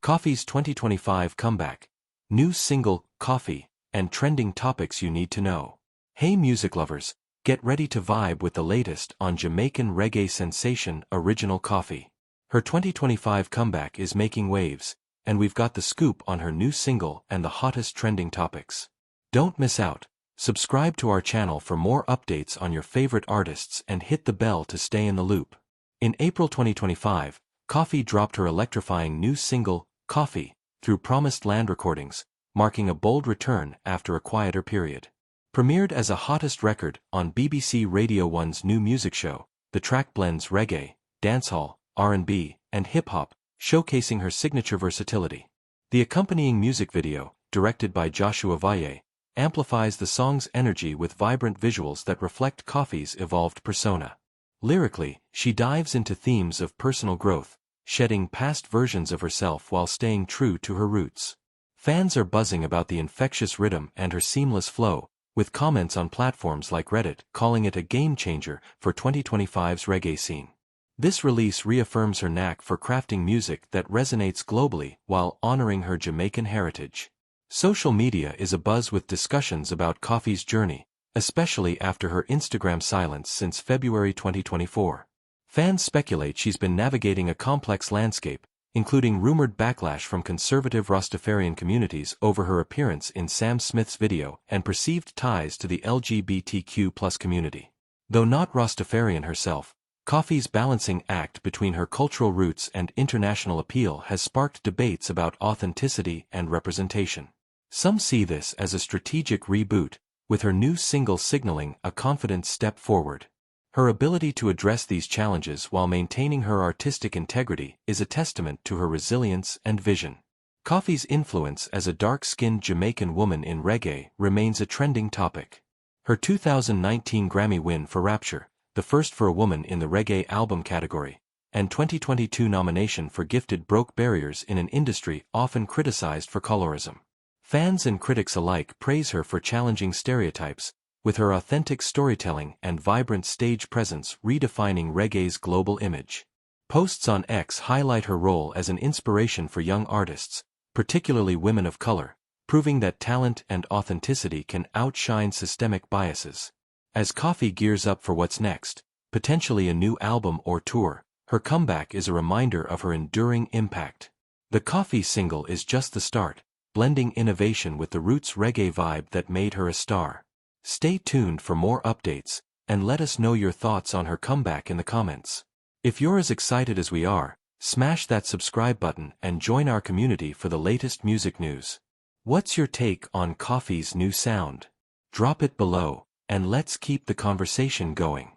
Koffee's 2025 comeback. New single, Koffee, and trending topics you need to know. Hey music lovers, get ready to vibe with the latest on Jamaican reggae sensation Original Koffee. Her 2025 comeback is making waves, and we've got the scoop on her new single and the hottest trending topics. Don't miss out. Subscribe to our channel for more updates on your favorite artists and hit the bell to stay in the loop. In April 2025, Koffee dropped her electrifying new single, Koffee, through Promised Land Recordings, marking a bold return after a quieter period. Premiered as a hottest record on BBC Radio 1's new music show, the track blends reggae, dancehall, R&B, and hip-hop, showcasing her signature versatility. The accompanying music video, directed by Joshua Valle, amplifies the song's energy with vibrant visuals that reflect Koffee's evolved persona. Lyrically, she dives into themes of personal growth, shedding past versions of herself while staying true to her roots. Fans are buzzing about the infectious riddim and her seamless flow, with comments on platforms like Reddit calling it a game-changer for 2025's reggae scene. This release reaffirms her knack for crafting music that resonates globally while honoring her Jamaican heritage. Social media is abuzz with discussions about Koffee's journey, especially after her Instagram silence since February 2024. Fans speculate she's been navigating a complex landscape, including rumored backlash from conservative Rastafarian communities over her appearance in Sam Smith's video and perceived ties to the LGBTQ+ community. Though not Rastafarian herself, Koffee's balancing act between her cultural roots and international appeal has sparked debates about authenticity and representation. Some see this as a strategic reboot, with her new single signaling a confident step forward. Her ability to address these challenges while maintaining her artistic integrity is a testament to her resilience and vision. Koffee's influence as a dark-skinned Jamaican woman in reggae remains a trending topic. Her 2019 Grammy win for Rapture, the first for a woman in the reggae album category, and 2022 nomination for Gifted broke barriers in an industry often criticized for colorism. Fans and critics alike praise her for challenging stereotypes, with her authentic storytelling and vibrant stage presence redefining reggae's global image. Posts on X highlight her role as an inspiration for young artists, particularly women of color, proving that talent and authenticity can outshine systemic biases. As Koffee gears up for what's next, potentially a new album or tour, her comeback is a reminder of her enduring impact. The Koffee single is just the start, blending innovation with the roots reggae vibe that made her a star. Stay tuned for more updates, and let us know your thoughts on her comeback in the comments. If you're as excited as we are, smash that subscribe button and join our community for the latest music news. What's your take on Koffee's new sound? Drop it below, and let's keep the conversation going.